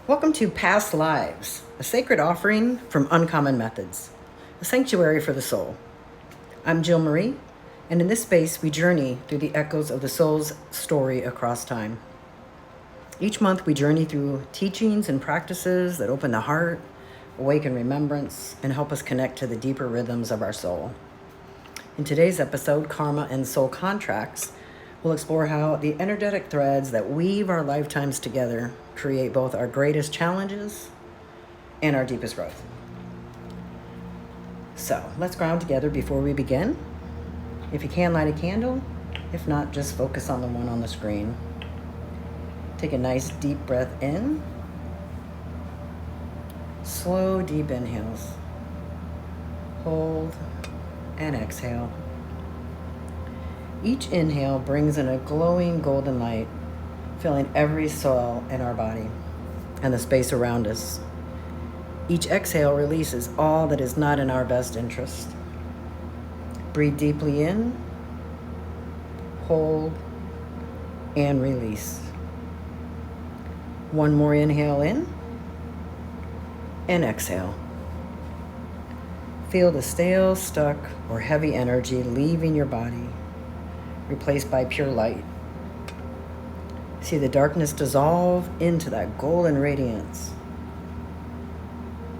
Welcome to Past Lives, a sacred offering from Uncommon Methods, a sanctuary for the soul. I'm Jill Marie, and in this space we journey through the echoes of the soul's story across time. Each month we journey through teachings and practices that open the heart, awaken remembrance, and help us connect to the deeper rhythms of our soul. In today's episode, Karma and Soul Contracts, we'll explore how the energetic threads that weave our lifetimes together create both our greatest challenges and our deepest growth. So let's ground together before we begin. If you can, light a candle. If not, just focus on the one on the screen. Take a nice deep breath in. Slow, deep inhales. Hold and exhale. Each inhale brings in a glowing golden light, filling every cell in our body and the space around us. Each exhale releases all that is not in our best interest. Breathe deeply in, hold, and release. One more inhale in, and exhale. Feel the stale, stuck, or heavy energy leaving your body, replaced by pure light. See the darkness dissolve into that golden radiance.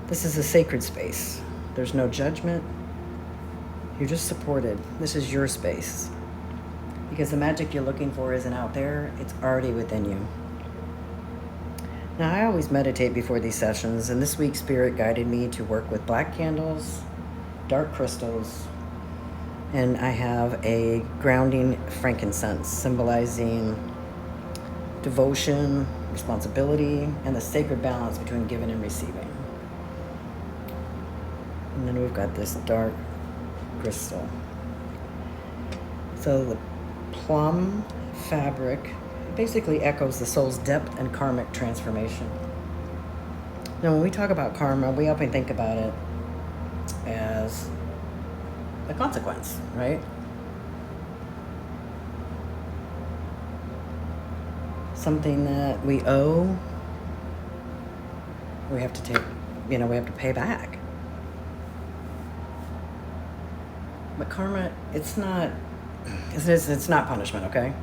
This is a sacred space. There's no judgment. You're just supported. This is your space. Because the magic you're looking for isn't out there, it's already within you. Now, I always meditate before these sessions, and this week Spirit guided me to work with black candles, dark crystals, and I have a grounding frankincense symbolizing devotion, responsibility, and the sacred balance between giving and receiving. And then we've got this dark crystal. So the plum fabric basically echoes the soul's depth and karmic transformation. Now, when we talk about karma, we often think about it as a consequence, right? Something that we owe, we have to take, we have to pay back. But karma, it's not punishment, okay?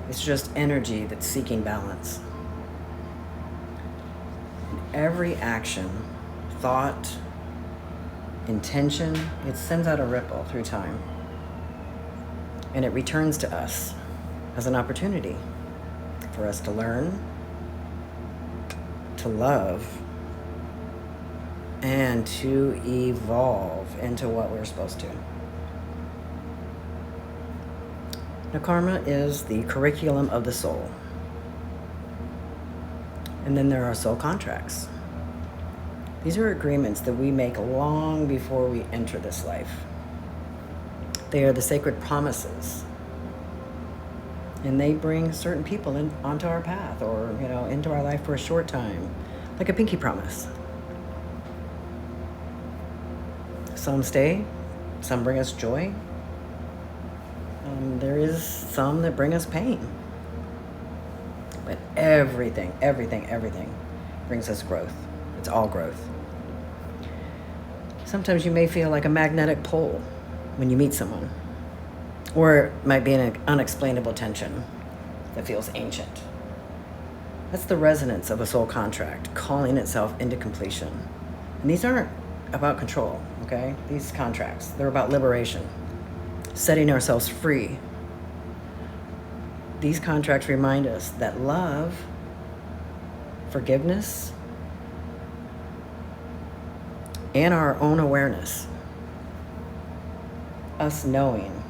It's just energy that's seeking balance. Every action, thought, intention, it sends out a ripple through time. And it returns to us as an opportunity for us to learn, to love, and to evolve into what we're supposed to. Now, karma is the curriculum of the soul. And then there are soul contracts. These are agreements that we make long before we enter this life. They are the sacred promises. And they bring certain people onto our path or, into our life for a short time, like a pinky promise. Some stay, some bring us joy. There is some that bring us pain. But everything brings us growth. It's all growth. Sometimes you may feel like a magnetic pull when you meet someone. Or it might be an unexplainable tension that feels ancient. That's the resonance of a soul contract, calling itself into completion. And these aren't about control, okay? These contracts, they're about liberation, setting ourselves free. These contracts remind us that love, forgiveness, and our own awareness, us knowing,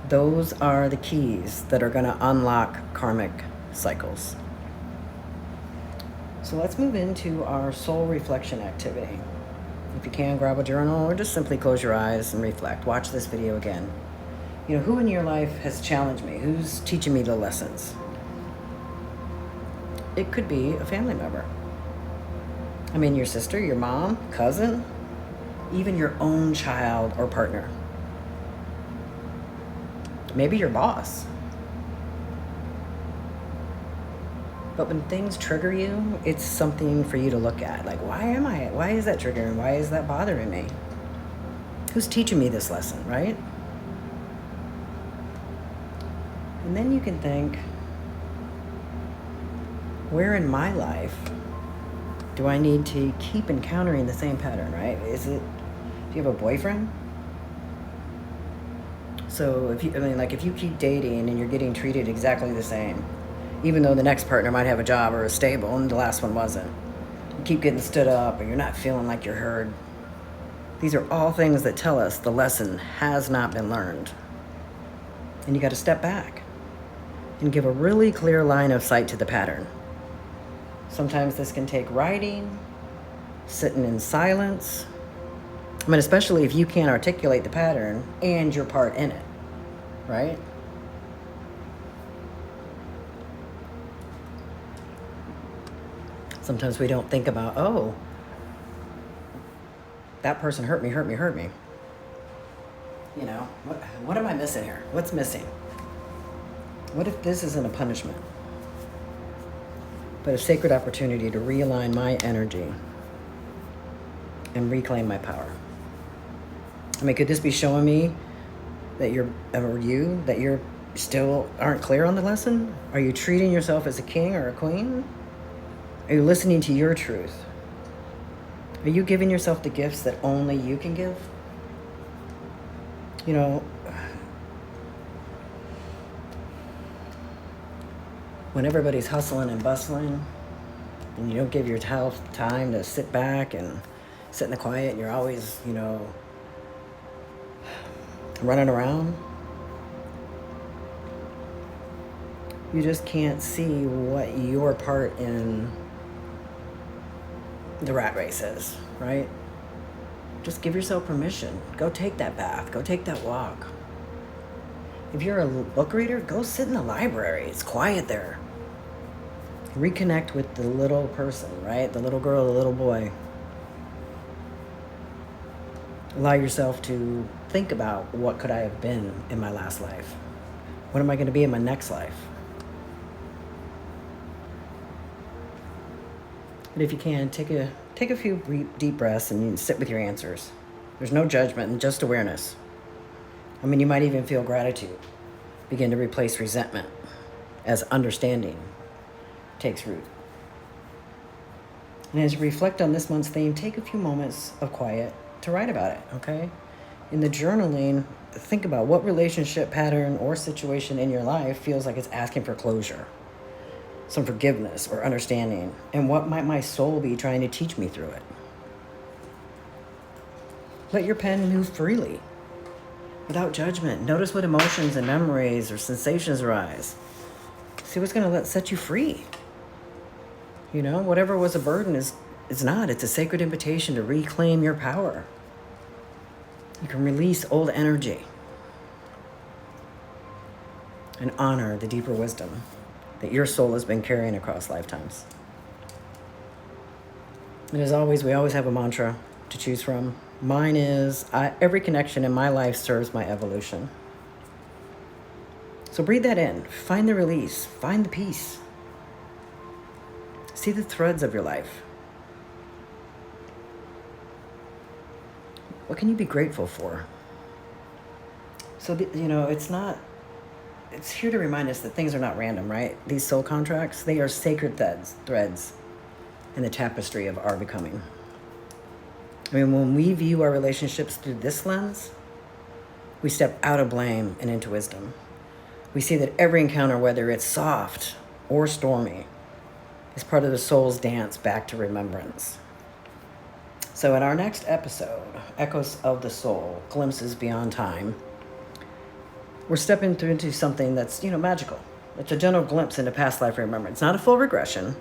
those are the keys that are going to unlock karmic cycles. So let's move into our soul reflection activity. If you can, grab a journal or just simply close your eyes and reflect. Watch this video again. Who in your life has challenged me? Who's teaching me the lessons? It could be a family member. Your sister, your mom, cousin, even your own child or partner. Maybe your boss. But when things trigger you, it's something for you to look at. Like, why is that triggering? Why is that bothering me? Who's teaching me this lesson, right? And then you can think, where in my life do I need to keep encountering the same pattern, right? Do you have a boyfriend? So if you keep dating and you're getting treated exactly the same, even though the next partner might have a job or is stable and the last one wasn't, you keep getting stood up or you're not feeling like you're heard. These are all things that tell us the lesson has not been learned. And you got to step back and give a really clear line of sight to the pattern. Sometimes this can take writing, sitting in silence. I mean, especially if you can't articulate the pattern and your part in it, right? Sometimes we don't think about, oh, that person hurt me. You know, what am I missing here? What's missing? What if this isn't a punishment, but a sacred opportunity to realign my energy and reclaim my power? I mean, could this be showing me that you're still aren't clear on the lesson? Are you treating yourself as a king or a queen? Are you listening to your truth? Are you giving yourself the gifts that only you can give? You know, when everybody's hustling and bustling and you don't give yourself time to sit back and sit in the quiet and you're always, running around, you just can't see what your part in the rat race is, right? Just give yourself permission. Go take that bath. Go take that walk. If you're a book reader, go sit in the library. It's quiet there. Reconnect with the little person, right? The little girl, the little boy. Allow yourself to think about, what could I have been in my last life? What am I going to be in my next life? And if you can, take a few deep breaths and you sit with your answers. There's no judgment and just awareness. I mean, you might even feel gratitude. Begin to replace resentment as understanding takes root. And as you reflect on this month's theme, take a few moments of quiet to write about it, okay? In the journaling, think about what relationship pattern or situation in your life feels like it's asking for closure, some forgiveness or understanding, and what might my soul be trying to teach me through it. Let your pen move freely, without judgment. Notice what emotions and memories or sensations arise. See what's going to set you free. Whatever was a burden is not. It's a sacred invitation to reclaim your power. You can release old energy and honor the deeper wisdom that your soul has been carrying across lifetimes. And as always, we always have a mantra to choose from. Mine is, every connection in my life serves my evolution. So breathe that in. Find the release. Find the peace. See the threads of your life. What can you be grateful for? So, it's here to remind us that things are not random, right? These soul contracts, they are sacred threads in the tapestry of our becoming. I mean, when we view our relationships through this lens, we step out of blame and into wisdom. We see that every encounter, whether it's soft or stormy, is part of the soul's dance back to remembrance. So in our next episode, Echoes of the Soul, Glimpses Beyond Time, we're stepping into something that's, magical. It's a gentle glimpse into past life remembrance. It's not a full regression,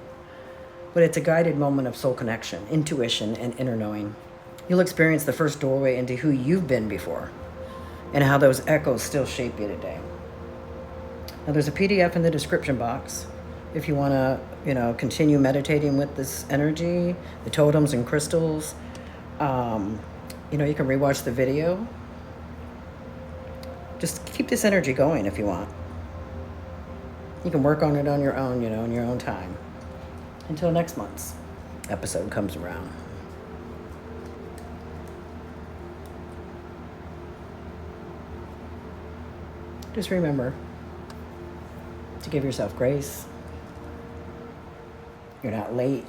but it's a guided moment of soul connection, intuition, and inner knowing. You'll experience the first doorway into who you've been before and how those echoes still shape you today. Now, there's a PDF in the description box if you want to, continue meditating with this energy, the totems and crystals. You can rewatch the video. Just keep this energy going if you want. You can work on it on your own, in your own time. until next month's episode comes around. Just remember to give yourself grace. You're not late.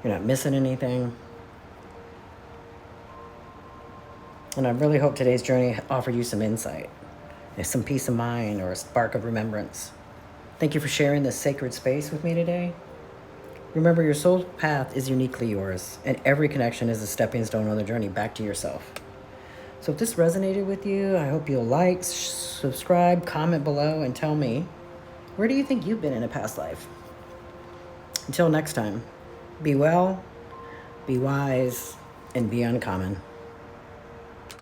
You're not missing anything. And I really hope today's journey offered you some insight, some peace of mind, or a spark of remembrance. Thank you for sharing this sacred space with me today. Remember, your soul path is uniquely yours, and every connection is a stepping stone on the journey back to yourself. So if this resonated with you, I hope you'll like, subscribe, comment below, and tell me, where do you think you've been in a past life? Until next time, be well, be wise, and be uncommon.